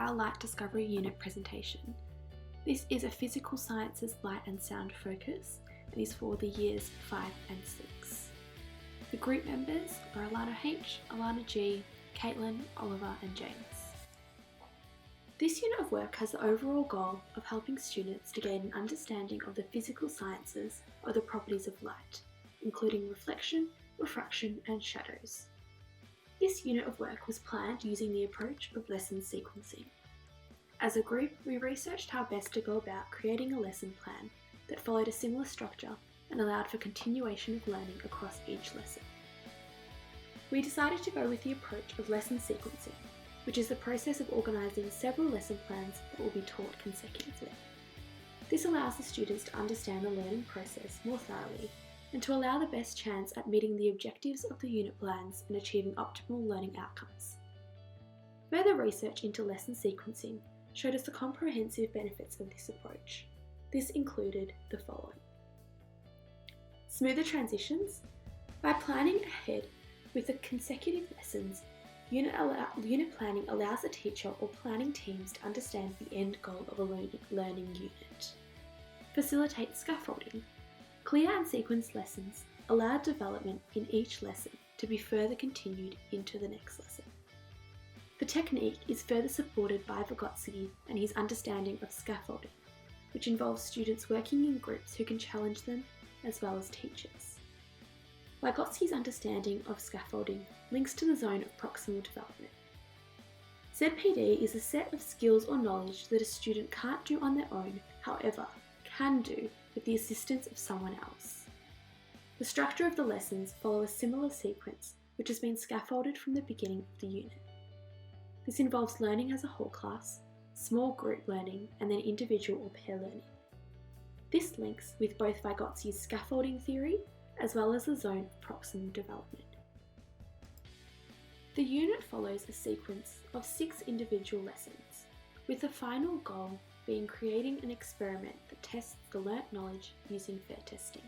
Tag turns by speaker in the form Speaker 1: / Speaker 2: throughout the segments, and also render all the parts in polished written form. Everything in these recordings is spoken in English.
Speaker 1: our Light Discovery Unit presentation. This is a Physical Sciences Light and Sound focus and is for the years 5 and 6. The group members are Alana H, Alana G, Caitlin, Oliver and James. This unit of work has the overall goal of helping students to gain an understanding of the physical sciences or the properties of light, including reflection, refraction and shadows. This unit of work was planned using the approach of lesson sequencing. As a group, we researched how best to go about creating a lesson plan that followed a similar structure and allowed for continuation of learning across each lesson. We decided to go with the approach of lesson sequencing, which is the process of organising several lesson plans that will be taught consecutively. This allows the students to understand the learning process more thoroughly and to allow the best chance at meeting the objectives of the unit plans and achieving optimal learning outcomes. Further research into lesson sequencing showed us the comprehensive benefits of this approach. This included the following. Smoother transitions. By planning ahead with the consecutive lessons, unit planning allows the teacher or planning teams to understand the end goal of a learning unit. Facilitate scaffolding. Clear and sequenced lessons allow development in each lesson to be further continued into the next lesson. The technique is further supported by Vygotsky and his understanding of scaffolding, which involves students working in groups who can challenge them as well as teachers. Vygotsky's understanding of scaffolding links to the zone of proximal development. ZPD is a set of skills or knowledge that a student can't do on their own, however, can do with the assistance of someone else. The structure of the lessons follow a similar sequence which has been scaffolded from the beginning of the unit. This involves learning as a whole class, small group learning, and then individual or pair learning. This links with both Vygotsky's scaffolding theory as well as the zone of proximal development. The unit follows a sequence of 6 individual lessons, with the final goal being creating an experiment that tests the learnt knowledge using fair testing.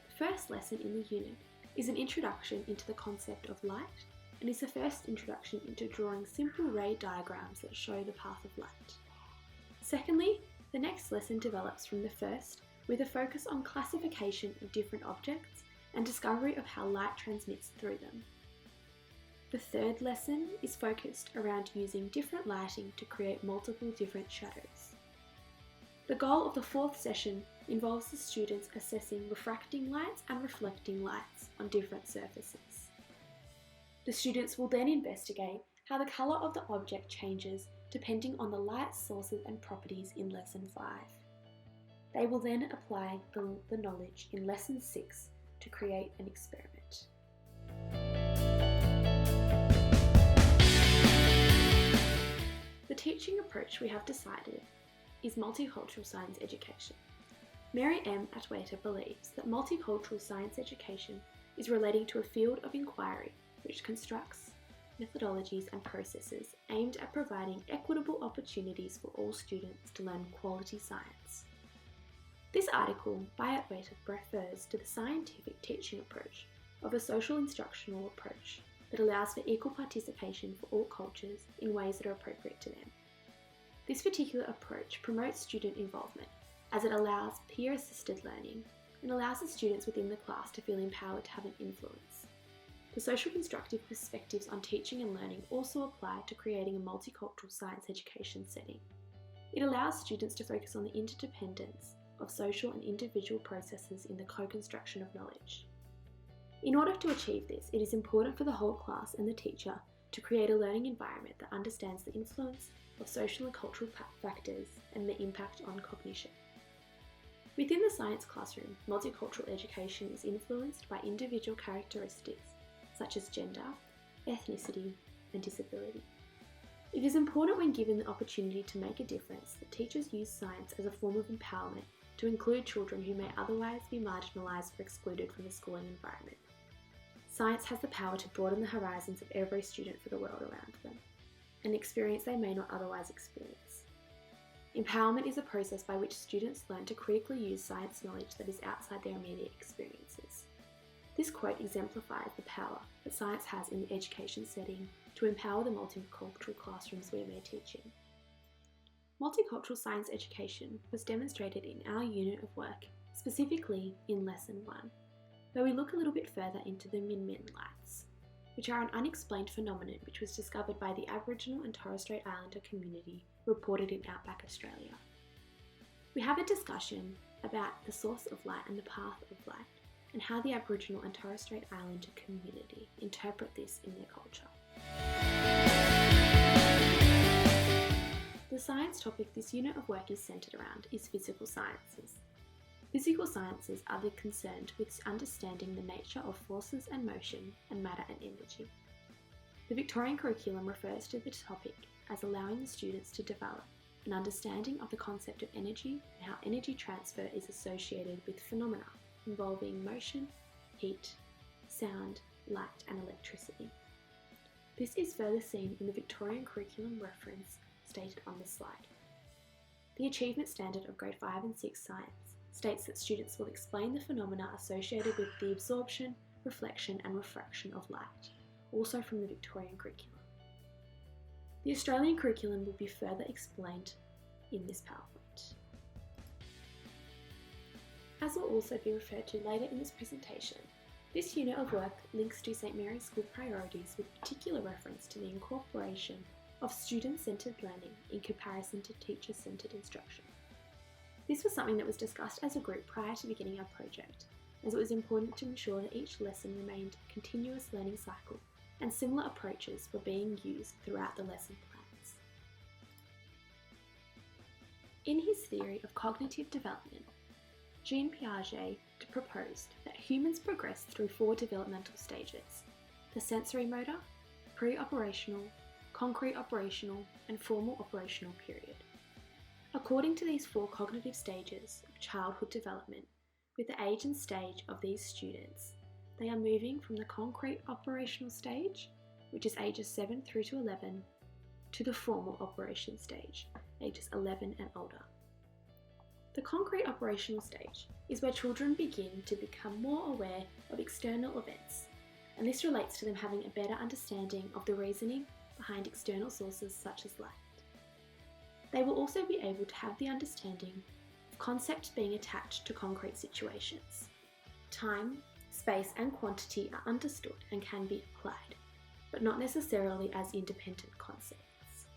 Speaker 1: The first lesson in the unit is an introduction into the concept of light and is the first introduction into drawing simple ray diagrams that show the path of light. Secondly, the next lesson develops from the first with a focus on classification of different objects and discovery of how light transmits through them. The third lesson is focused around using different lighting to create multiple different shadows. The goal of the fourth session involves the students assessing refracting lights and reflecting lights on different surfaces. The students will then investigate how the colour of the object changes depending on the light sources and properties in Lesson 5. They will then apply the knowledge in Lesson 6 to create an experiment. The teaching approach we have decided is multicultural science education. Mary M. Atwater believes that multicultural science education is relating to a field of inquiry which constructs methodologies and processes aimed at providing equitable opportunities for all students to learn quality science. This article by Atwater refers to the scientific teaching approach of a social instructional approach that allows for equal participation for all cultures in ways that are appropriate to them. This particular approach promotes student involvement as it allows peer-assisted learning and allows the students within the class to feel empowered to have an influence. The social constructive perspectives on teaching and learning also apply to creating a multicultural science education setting. It allows students to focus on the interdependence of social and individual processes in the co-construction of knowledge. In order to achieve this, it is important for the whole class and the teacher to create a learning environment that understands the influence of social and cultural factors and the impact on cognition. Within the science classroom, multicultural education is influenced by individual characteristics such as gender, ethnicity, and disability. It is important when given the opportunity to make a difference that teachers use science as a form of empowerment to include children who may otherwise be marginalised or excluded from the schooling environment. Science has the power to broaden the horizons of every student for the world around them, an experience they may not otherwise experience. Empowerment is a process by which students learn to critically use science knowledge that is outside their immediate experiences. This quote exemplifies the power that science has in the education setting to empower the multicultural classrooms we may teach in. Multicultural science education was demonstrated in our unit of work, specifically in Lesson 1, where we look a little bit further into the Min Min lights, which are an unexplained phenomenon which was discovered by the Aboriginal and Torres Strait Islander community reported in outback Australia. We have a discussion about the source of light and the path of light, and how the Aboriginal and Torres Strait Islander community interpret this in their culture. The science topic this unit of work is centred around is physical sciences. Physical sciences are concerned with understanding the nature of forces and motion and matter and energy. The Victorian curriculum refers to the topic as allowing the students to develop an understanding of the concept of energy and how energy transfer is associated with phenomena involving motion, heat, sound, light and electricity. This is further seen in the Victorian curriculum reference stated on this slide. The achievement standard of grade 5 and 6 science states that students will explain the phenomena associated with the absorption, reflection and refraction of light, also from the Victorian curriculum. The Australian curriculum will be further explained in this PowerPoint. As will also be referred to later in this presentation, this unit of work links to St Mary's School priorities with particular reference to the incorporation of student-centred learning in comparison to teacher-centred instruction. This was something that was discussed as a group prior to beginning our project, as it was important to ensure that each lesson remained a continuous learning cycle and similar approaches were being used throughout the lesson plans. In his theory of cognitive development, Jean Piaget proposed that humans progress through 4 developmental stages: the sensory motor, pre-operational, concrete operational, and formal operational period. According to these 4 cognitive stages of childhood development, with the age and stage of these students, they are moving from the concrete operational stage, which is ages 7 through to 11, to the formal operation stage, ages 11 and older. The concrete operational stage is where children begin to become more aware of external events, and this relates to them having a better understanding of the reasoning behind external sources such as light. They will also be able to have the understanding of concepts being attached to concrete situations. Time, space and quantity are understood and can be applied, but not necessarily as independent concepts.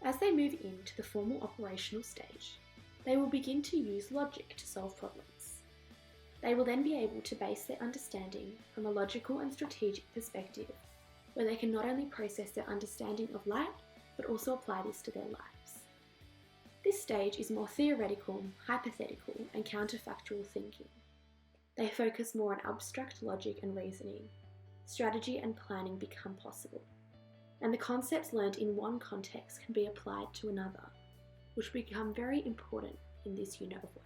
Speaker 1: As they move into the formal operational stage, they will begin to use logic to solve problems. They will then be able to base their understanding from a logical and strategic perspective, where they can not only process their understanding of light, but also apply this to their lives. This stage is more theoretical, hypothetical, and counterfactual thinking. They focus more on abstract logic and reasoning. Strategy and planning become possible, and the concepts learned in one context can be applied to another, which become very important in this unit of work.